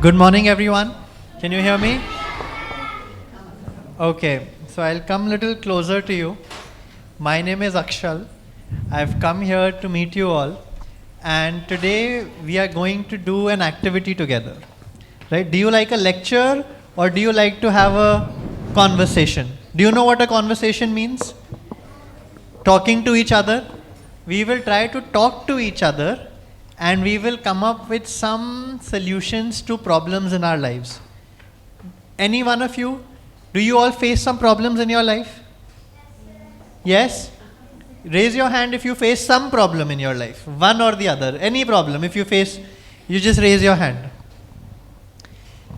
Good morning, everyone. Can you hear me? Okay, so I'll come a little closer to you. My name is Akshal. I've come here to meet you all, and today we are going to do an activity together. Right? Do you like a lecture or do you like to have a conversation? Do you know what a conversation means? Talking to each other. We will try to talk to each other and we will come up with some solutions to problems in our lives. Any one of you, do you all face some problems in your life? Yes? Raise your hand if you face some problem in your life, one or the other, any problem. If you face, you just raise your hand.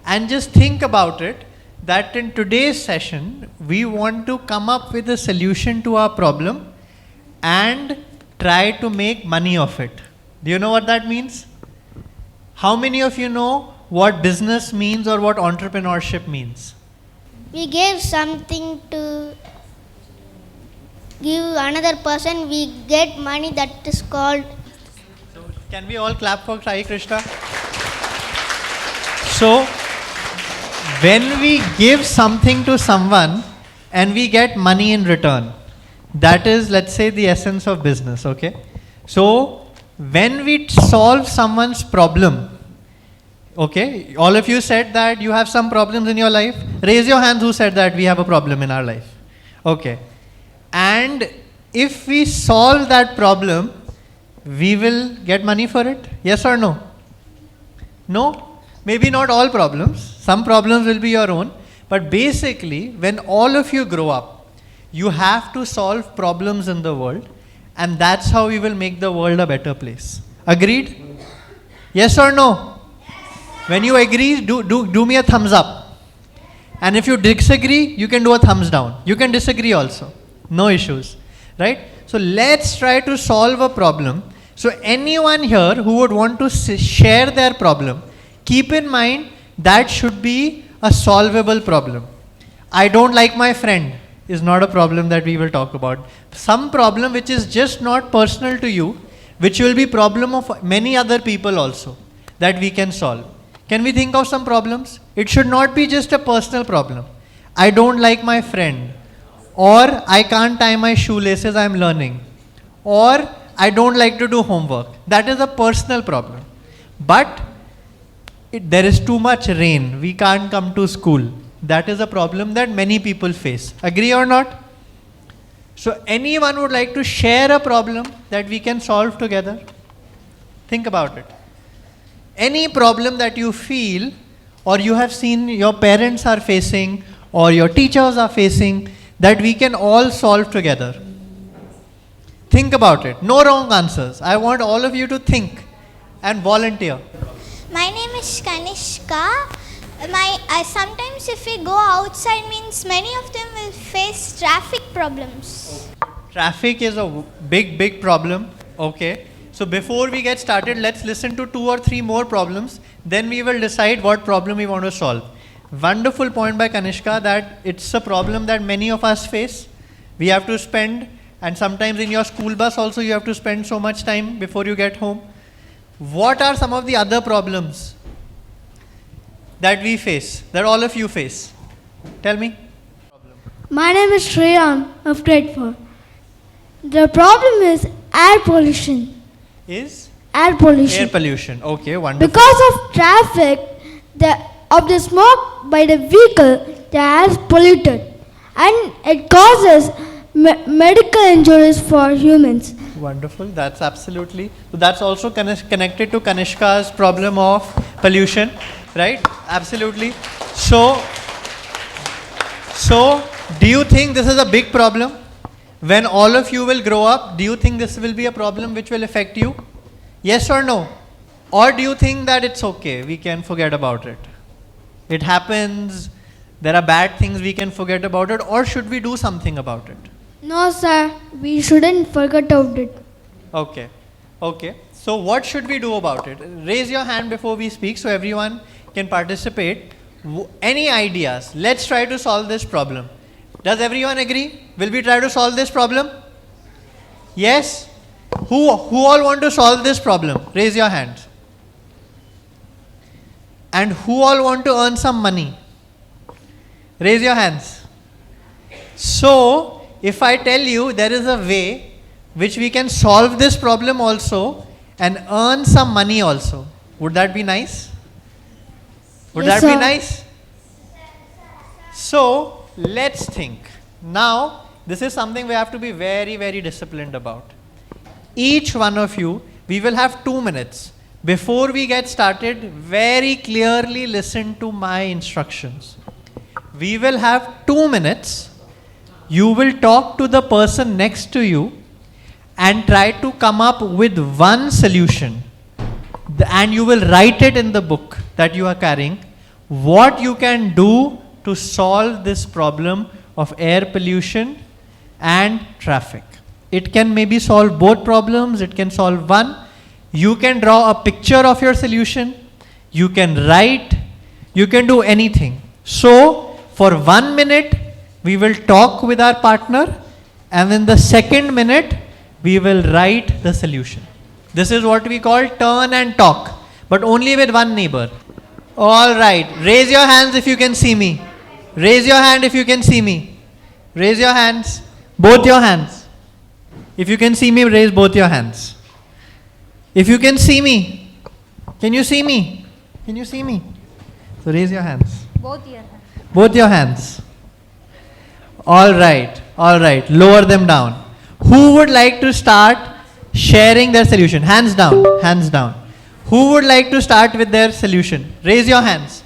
And just think about it, that in today's session, we want to come up with a solution to our problem and try to make money of it. Do you know what that means? How many of you know what business means or what entrepreneurship means? We gave something to give another person, we get money, that is called. So can we all clap for Sai Krishna? So when we give something to someone and we get money in return, that is, let's say, the essence of business, okay? So when we solve someone's problem, okay, all of you said that you have some problems in your life. Raise your hands who said that we have a problem in our life. Okay. And if we solve that problem, we will get money for it? Yes or no? No? Maybe not all problems. Some problems will be your own. But basically, when all of you grow up, you have to solve problems in the world. And that's how we will make the world a better place. Agreed? Yes or no? When you agree, do me a thumbs up. And if you disagree, you can do a thumbs down. You can disagree also. No issues. Right? So let's try to solve a problem. So anyone here who would want to share their problem, keep in mind that should be a solvable problem. I don't like my friend is not a problem that we will talk about. Some problem which is just not personal to you, which will be problem of many other people also, that we can solve. Can we think of some problems? It should not be just a personal problem. I don't like my friend, or I can't tie my shoelaces, I'm learning, or I don't like to do homework. That is a personal problem. But there is too much rain, we can't come to school. That is a problem that many people face. Agree or not? So anyone would like to share a problem that we can solve together? Think about it. Any problem that you feel or you have seen your parents are facing or your teachers are facing that we can all solve together. Think about it. No wrong answers. I want all of you to think and volunteer. My name is Kanishka. Sometimes if we go outside means many of them will face traffic problems. Traffic is a big problem. Okay. So before we get started, let's listen to 2 or 3 more problems. Then we will decide what problem we want to solve. Wonderful point by Kanishka that it's a problem that many of us face. We have to spend, and sometimes in your school bus also you have to spend so much time before you get home. What are some of the other problems that we face, that all of you face? Tell me. My name is Shreyan of grade 4. The problem is air pollution. Is? Air pollution. Air pollution. Okay, wonderful. Because of traffic, of the smoke by the vehicle, the air is polluted. And it causes medical injuries for humans. Wonderful. That's absolutely. So that's also connected to Kanishka's problem of pollution. Right? Absolutely. So do you think this is a big problem? When all of you will grow up, do you think this will be a problem which will affect you? Yes or no? Or do you think that it's okay, we can forget about it? It happens, there are bad things, we can forget about it, or should we do something about it? No, sir. We shouldn't forget about it. Okay. Okay. So what should we do about it? Raise your hand before we speak so everyone can participate. Any ideas? Let's try to solve this problem. Does everyone agree? Will we try to solve this problem? Yes? Who all want to solve this problem? Raise your hands. And who all want to earn some money? Raise your hands. So, if I tell you there is a way which we can solve this problem also and earn some money also, would that be nice? Would Yes, that be sir. nice? So, let's think. Now, this is something we have to be very, very disciplined about. Each one of you, we will have 2 minutes. Before we get started, very clearly listen to my instructions. We will have 2 minutes. You will talk to the person next to you and try to come up with one solution. And you will write it in the book that you are carrying. What you can do to solve this problem of air pollution and traffic. It can maybe solve both problems, it can solve one. You can draw a picture of your solution, you can write, you can do anything. So, for 1 minute, we will talk with our partner, and in the second minute, we will write the solution. This is what we call turn and talk, but only with one neighbor. Alright, raise your hands if you can see me. Raise your hand if you can see me. Raise your hands, both your hands. If you can see me, raise both your hands. If you can see me, can you see me? Can you see me? So raise your hands. Both your hands. Both your hands. Alright, lower them down. Who would like to start sharing their solution? Hands down, hands down. Who would like to start with their solution? Raise your hands.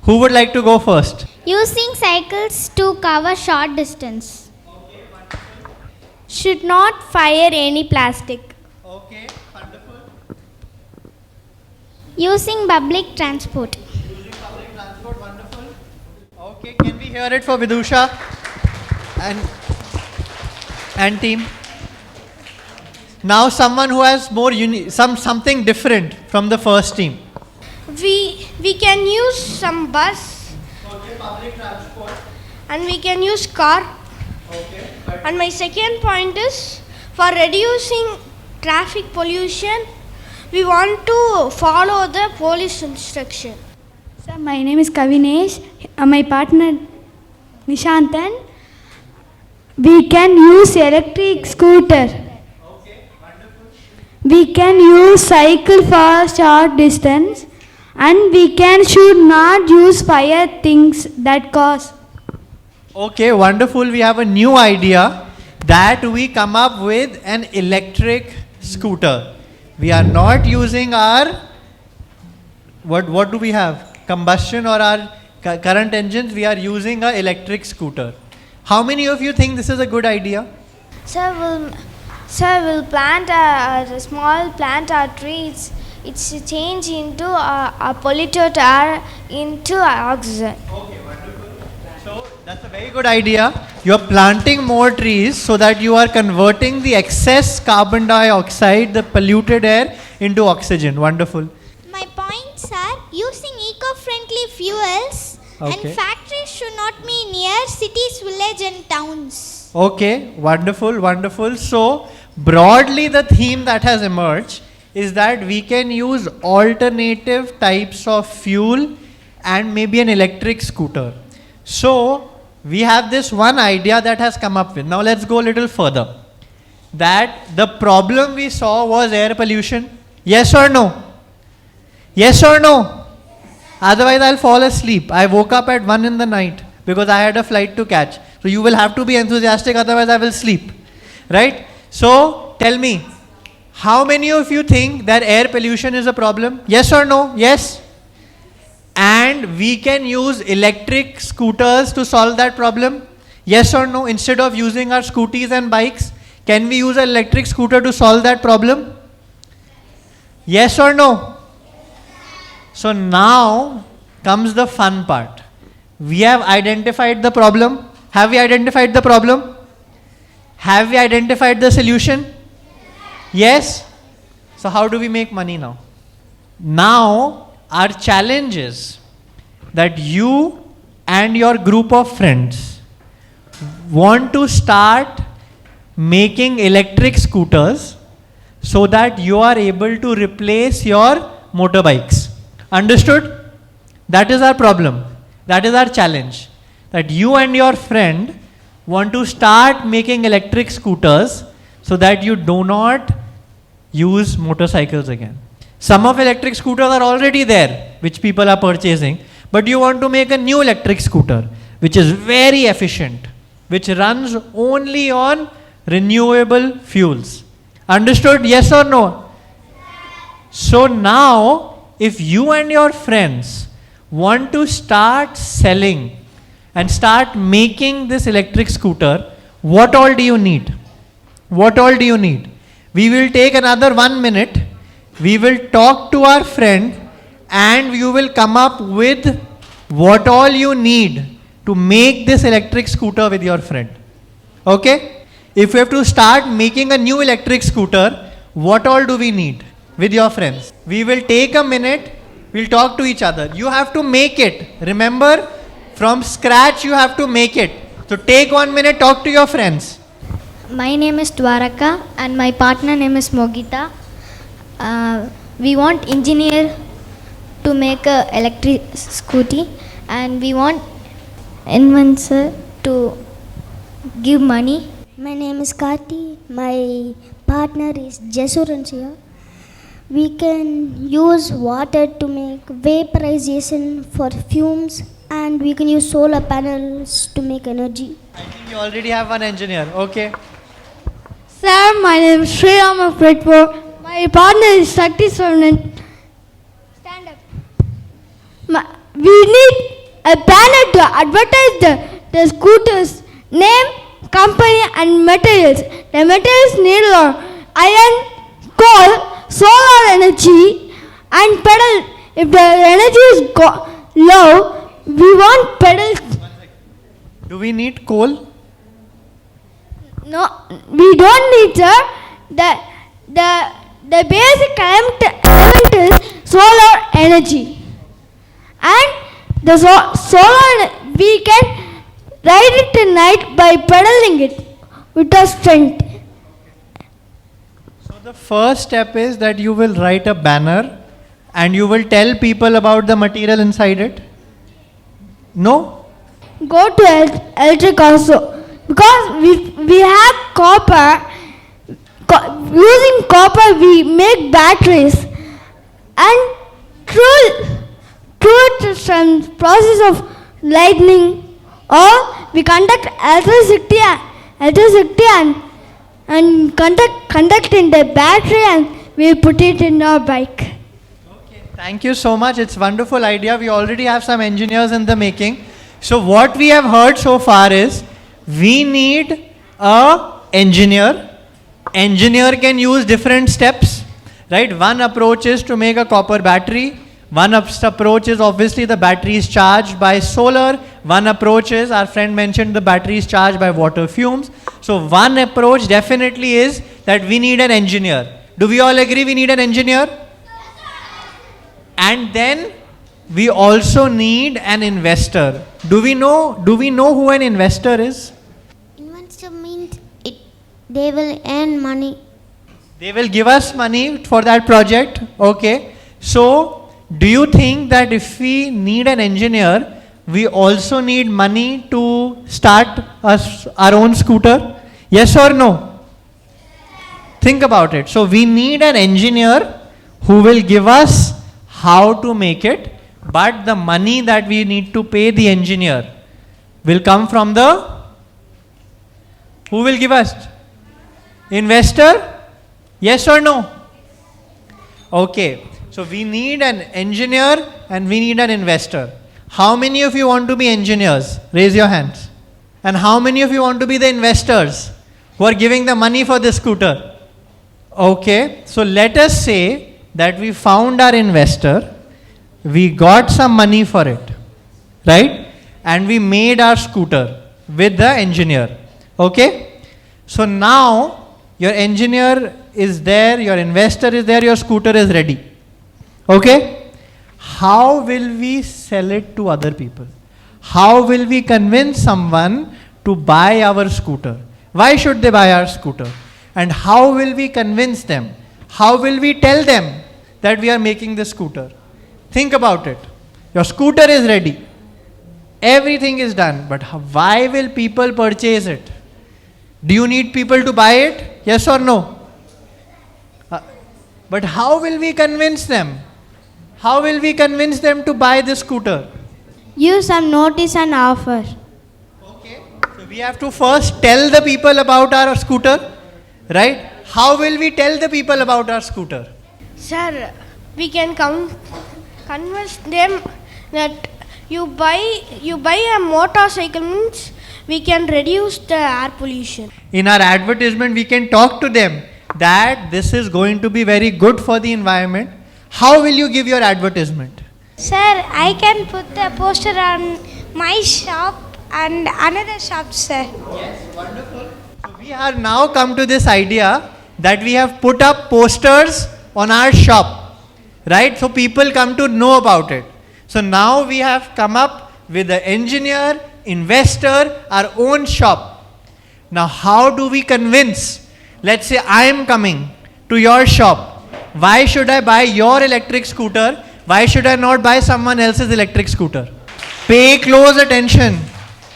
Who would like to go first? Using cycles to cover short distance. Should not fire any plastic. Okay, wonderful. Using public transport. Using public transport, wonderful. Okay, can we hear it for Vidusha and team? Now someone who has more something different from the first team. We can use some bus. Okay, public transport. And we can use car. Okay. And my second point is, for reducing traffic pollution, we want to follow the police instruction. Sir, my name is Kavinesh. My partner Nishantan. We can use electric scooter. Okay, wonderful. We can use cycle for short distance, and we should not use fire things that cause. Okay, wonderful. We have a new idea that we come up with an electric scooter. We are not using our, what do we have? Combustion or our current engines. We are using an electric scooter. How many of you think this is a good idea? Sir, we'll plant a small plant or trees. It's a change into a polluted air into oxygen. Okay, wonderful. So that's a very good idea. You are planting more trees so that you are converting the excess carbon dioxide, the polluted air, into oxygen. Wonderful. My points are using eco-friendly fuels Okay. and factories should not be near cities, villages and towns. Okay, wonderful, wonderful. So, broadly the theme that has emerged is that we can use alternative types of fuel and maybe an electric scooter. So, we have this one idea that has come up with. Now, let's go a little further. That the problem we saw was air pollution. Yes or no? Yes or no? Otherwise, I'll fall asleep. I woke up at 1 in the night because I had a flight to catch. So you will have to be enthusiastic, otherwise I will sleep. Right? So, tell me, how many of you think that air pollution is a problem? Yes or no? Yes? And we can use electric scooters to solve that problem? Yes or no? Instead of using our scooties and bikes, can we use an electric scooter to solve that problem? Yes or no? So now comes the fun part. We have identified the problem. Have we identified the problem? Have we identified the solution? Yes? So how do we make money now? Now our challenge is that you and your group of friends want to start making electric scooters so that you are able to replace your motorbikes. Understood? That is our problem. That is our challenge. That you and your friend want to start making electric scooters so that you do not use motorcycles again. Some of electric scooters are already there, which people are purchasing, but you want to make a new electric scooter, which is very efficient, which runs only on renewable fuels. Understood? Yes or no? So now, if you and your friends want to start selling and start making this electric scooter, what all do you need? What all do you need? We will take another 1 minute. We will talk to our friend and you will come up with what all you need to make this electric scooter with your friend. Okay? If you have to start making a new electric scooter, what all do we need with your friends? We will take a minute. We'll talk to each other. You have to make it. Remember, from scratch you have to make it. So take 1 minute, talk to your friends. My name is Dwaraka and my partner name is Mogita. We want engineer to make a electric scooty and we want inventor to give money. My name is Karti. My partner is Jesuransia. We can use water to make vaporization for fumes and we can use solar panels to make energy. I think you already have one engineer. Okay. Sir, my name is Sriram of Redford. My partner is Shakti Swarnan. Stand up. We need a banner to advertise the scooters, name, company and materials. The materials need iron, coal, solar energy and pedal. If the energy is low, we want pedals. Do we need coal? No, we don't need, sir. The basic element is solar energy. And the solar, we can ride it at night by pedaling it with our strength. So the first step is that you will write a banner and you will tell people about the material inside it. No? Go to electric also. Because we have copper. Using copper we make batteries. And through the process of lightning or we conduct electricity and conduct in the battery and we put it in our bike. Okay. Thank you so much. It's a wonderful idea. We already have some engineers in the making. So what we have heard so far is we need a engineer. Engineer can use different steps, right? One approach is to make a copper battery. One approach is obviously the battery is charged by solar. One approach is, our friend mentioned, the battery is charged by water fumes. So one approach definitely is that we need an engineer. Do we all agree we need an engineer? And then we also need an investor. Do we know who an investor is? Investor means they will earn money. They will give us money for that project. Okay. So, do you think that if we need an engineer, we also need money to start our own scooter? Yes or no? Think about it. So, we need an engineer who will give us how to make it, but the money that we need to pay the engineer will come from who will give us? Investor? Yes or no? Okay. So we need an engineer and we need an investor. How many of you want to be engineers? Raise your hands. And how many of you want to be the investors who are giving the money for this scooter? Okay. So let us say that we found our investor. We got some money for it. Right? And we made our scooter with the engineer. Okay. So now your engineer is there, your investor is there, your scooter is ready. Okay? How will we sell it to other people? How will we convince someone to buy our scooter? Why should they buy our scooter? And how will we convince them? How will we tell them that we are making this scooter? Think about it. Your scooter is ready. Everything is done. But why will people purchase it? Do you need people to buy it? Yes or no? But how will we convince them? How will we convince them to buy this scooter? Use some notice and offer. Okay. So we have to first tell the people about our scooter, right? How will we tell the people about our scooter? Sir, we can convince them that you buy a motorcycle means we can reduce the air pollution. In our advertisement, we can talk to them that this is going to be very good for the environment. How will you give your advertisement? Sir, I can put the poster on my shop and another shop, sir. Yes, wonderful. So we are now come to this idea that we have put up posters on our shop, right? So people come to know about it. So now we have come up with the engineer, investor, our own shop. Now how do we convince? Let's say I am coming to your shop. Why should I buy your electric scooter? Why should I not buy someone else's electric scooter? Pay close attention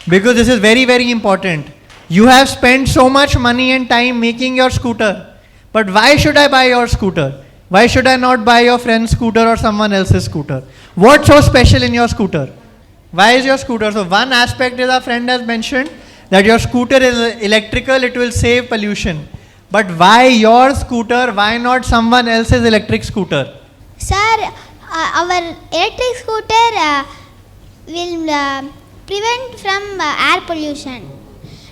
because this is very, very important. You have spent so much money and time making your scooter. But why should I buy your scooter? Why should I not buy your friend's scooter or someone else's scooter? What's so special in your scooter? Why is your scooter? So one aspect is our friend has mentioned that your scooter is electrical, it will save pollution. But why your scooter? Why not someone else's electric scooter? Sir, our electric scooter will prevent from air pollution,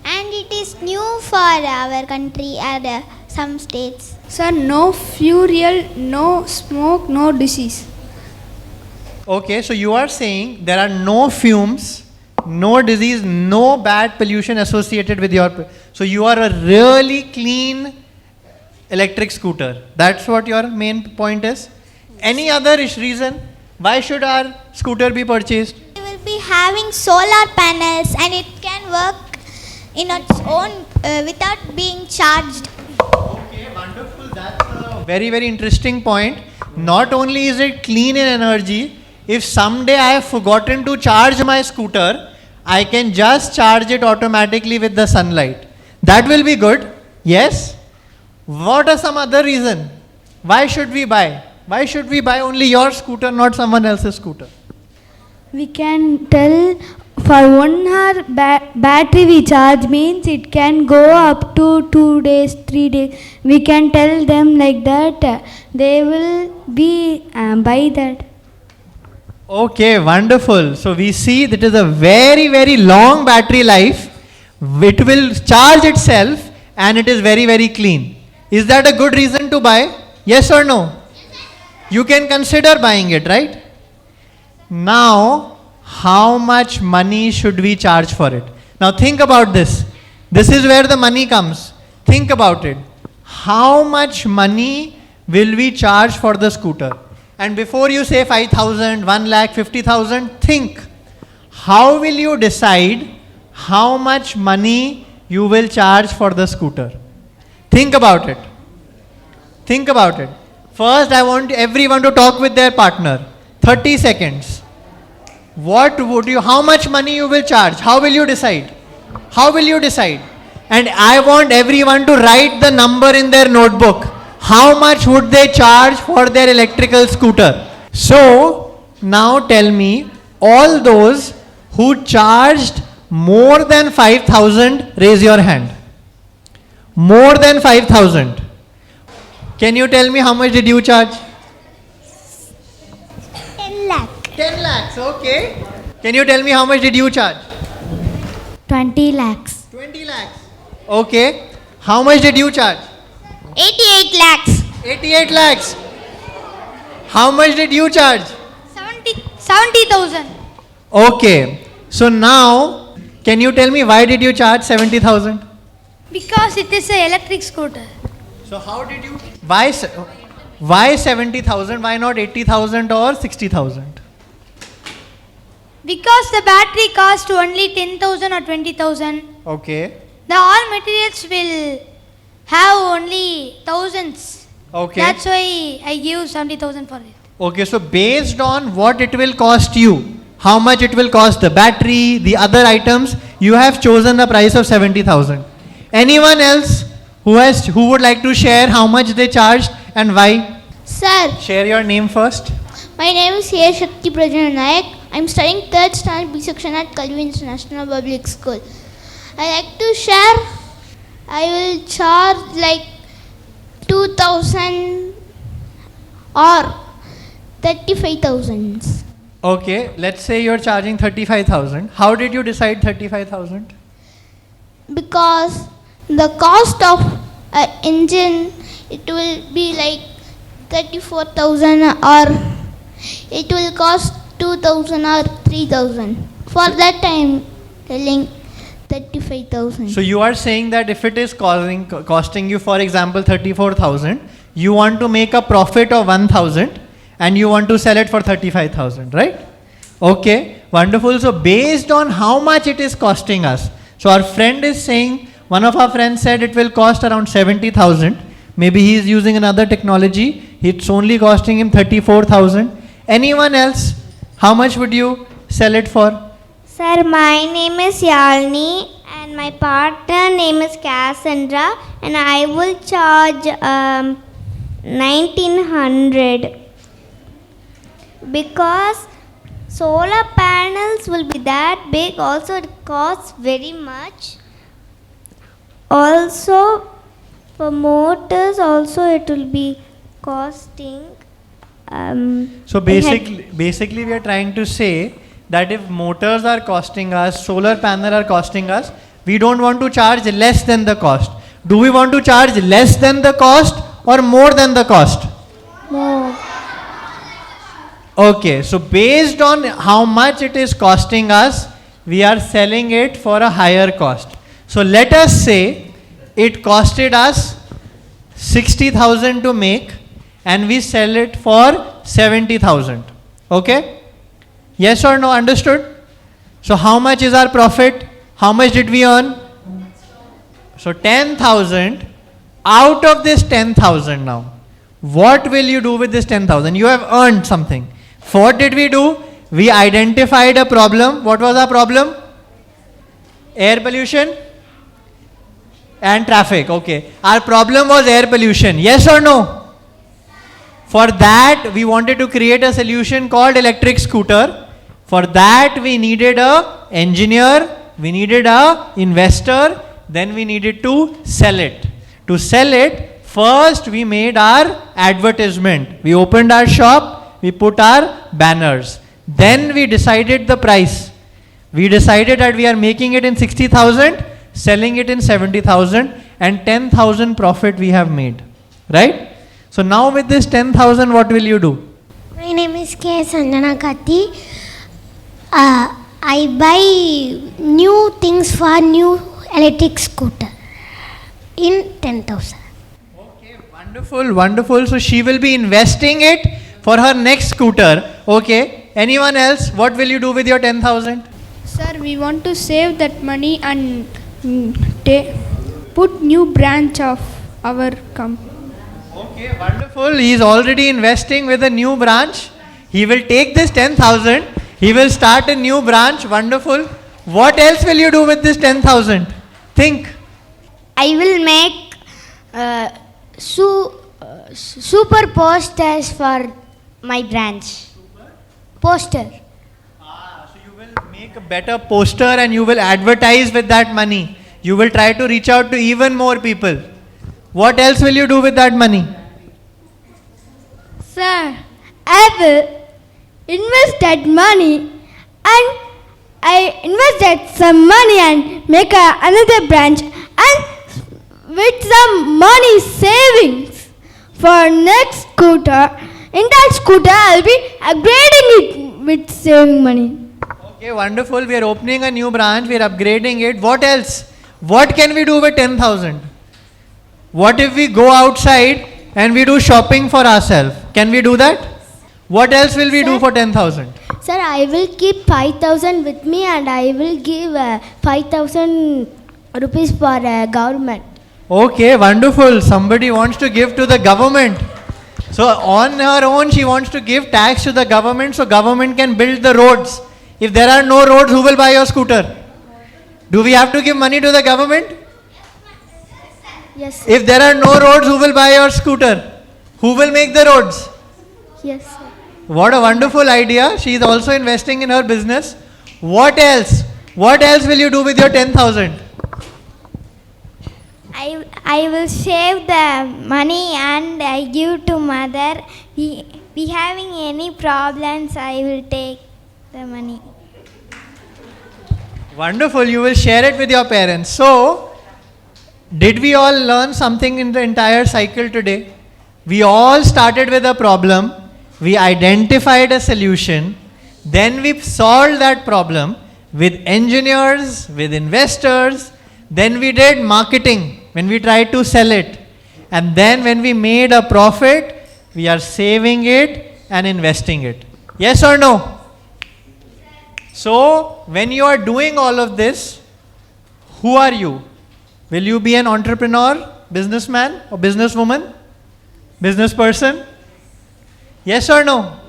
and it is new for our country and some states. Sir, no fuel, no smoke, no disease. Okay, so you are saying there are no fumes, no disease, no bad pollution associated with your... So you are a really clean electric scooter. That's what your main point is? Any other reason? Why should our scooter be purchased? We will be having solar panels and it can work in its own without being charged. Okay, wonderful. That's a very, very interesting point. Not only is it clean in energy, if someday I have forgotten to charge my scooter, I can just charge it automatically with the sunlight. That will be good. Yes. What are some other reason? Why should we buy? Why should we buy only your scooter, not someone else's scooter? We can tell for 1 hour battery we charge means it can go up to 2 days, 3 days. We can tell them like that. They will be buy that. Okay, wonderful. So we see that is a very, very long battery life. It will charge itself and it is very, very clean. Is that a good reason to buy? Yes or no? You can consider buying it, right? Now, how much money should we charge for it? Now think about this. This is where the money comes. Think about it. How much money will we charge for the scooter? And before you say 5,000, 1 lakh, 50,000, think. How will you decide how much money you will charge for the scooter? Think about it. Think about it. First, I want everyone to talk with their partner. 30 seconds. How much money you will charge? How will you decide? How will you decide? And I want everyone to write the number in their notebook. How much would they charge for their electrical scooter? So, now tell me, all those who charged more than 5,000, raise your hand. More than 5,000. Can you tell me how much did you charge? 10 lakh. 10 lakhs, okay. Can you tell me how much did you charge? 20 lakhs. 20 lakhs. Okay. How much did you charge? 88 lakhs. 88 lakhs. How much did you charge? 70,000. Okay. So now, can you tell me why did you charge 70,000? Because it is an electric scooter. So how did you... Why 70,000? Why not 80,000 or 60,000? Because the battery cost only 10,000 or 20,000. Okay. The all materials will have only thousands. Okay. That's why I give 70,000 for it. Okay, so based on what it will cost you, how much it will cost the battery, the other items, you have chosen a price of 70,000. Anyone else who would like to share how much they charged and why? Sir, Share your name first. my name is A. Shakti Prajan Nayak. I'm studying 3rd standard B section at Kalvi International Public School. I like to share. I will charge like 2,000 or 35,000. Okay, let's say you're charging 35,000. How did you decide 35,000? Because the cost of an engine, it will be like 34,000 or it will cost 2,000 or 3,000. For that I'm telling 35,000. So you are saying that if it is costing you, for example, 34,000, you want to make a profit of 1,000 and you want to sell it for 35,000, right? Okay, wonderful. So based on how much it is costing us, so our friend is saying, one of our friends said it will cost around 70,000. Maybe he is using another technology. It's only costing him 34,000. Anyone else? How much would you sell it for? Sir, my name is Yalini and my partner name is Cassandra and I will charge 1900 because solar panels will be that big, also it costs very much. Also for motors also it will be costing. So basically we are trying to say that if motors are costing us, solar panel are costing us, we don't want to charge less than the cost. Do we want to charge less than the cost or more than the cost? More. Okay, so based on how much it is costing us, we are selling it for a higher cost. So let us say it costed us 60,000 to make and we sell it for 70,000. Okay? Yes or no? Understood? So how much is our profit? How much did we earn? So 10,000. Out of this 10,000 now, what will you do with this 10,000? You have earned something. What did we do? We identified a problem. What was our problem? Air pollution and traffic. Okay. Our problem was air pollution. Yes or no? For that, we wanted to create a solution called electric scooter. For that, we needed a engineer, we needed a investor, then we needed to sell it. To sell it, first we made our advertisement. We opened our shop, we put our banners. Then we decided the price. We decided that we are making it in 60,000, selling it in 70,000 and 10,000 profit we have made. Right? So now with this 10,000, what will you do? My name is K. Sanjana Katti. I buy new things for new electric scooter in 10,000. Okay, wonderful, wonderful. So she will be investing it for her next scooter. Okay. Anyone else? What will you do with your 10,000? Sir, we want to save that money and put new branch of our company. Okay, wonderful. He is already investing with a new branch. He will take this 10,000. He will start a new branch. Wonderful. What else will you do with this 10,000? Think. I will make super posters for my branch. Poster. So you will make a better poster and you will advertise with that money. You will try to reach out to even more people. What else will you do with that money? Sir, I will invest that money and I invested some money and make another branch and with some money savings for next scooter, in that scooter I'll be upgrading it with saving money. Okay, wonderful. We are opening a new branch. We are upgrading it. What else? What can we do with 10,000? What if we go outside and we do shopping for ourselves? Can we do that? What else will we do for 10,000? Sir, I will keep 5,000 with me and I will give 5,000 rupees for government. Okay, wonderful. Somebody wants to give to the government. So on her own, she wants to give tax to the government so government can build the roads. If there are no roads, who will buy your scooter? Do we have to give money to the government? Yes. If there are no roads, who will buy your scooter? Who will make the roads? Yes, sir. What a wonderful idea. She is also investing in her business. What else? What else will you do with your 10,000? I will save the money and I give to mother. We having any problems, I will take the money. Wonderful. You will share it with your parents. So, did we all learn something in the entire cycle today? We all started with a problem. We identified a solution. Then we solved that problem with engineers, with investors. Then we did marketing when we tried to sell it. And then when we made a profit, we are saving it and investing it. Yes or no? So, when you are doing all of this, who are you? Will you be an entrepreneur, businessman or businesswoman? Business person? Yes or no?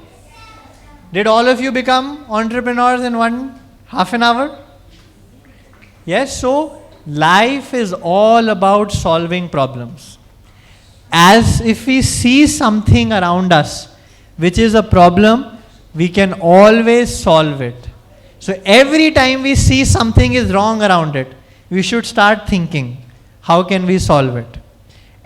Did all of you become entrepreneurs in half an hour? Yes, so life is all about solving problems. As if we see something around us which is a problem, we can always solve it. So every time we see something is wrong around it, we should start thinking, how can we solve it?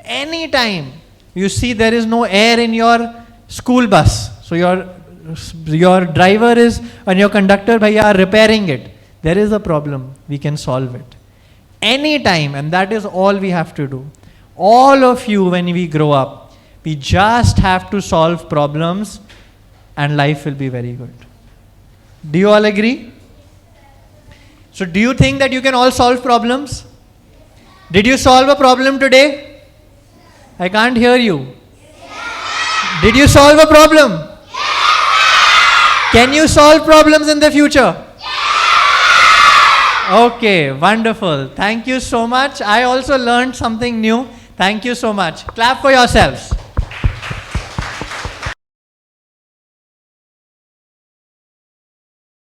Anytime you see there is no air in your school bus, so your driver is and your conductor are repairing it, there is a problem, we can solve it. Anytime, and that is all we have to do. All of you, when we grow up, we just have to solve problems and life will be very good. Do you all agree? So do you think that you can all solve problems? Did you solve a problem today? I can't hear you. Did you solve a problem? Can you solve problems in the future? Okay, wonderful. Thank you so much. I also learned something new. Thank you so much. Clap for yourselves.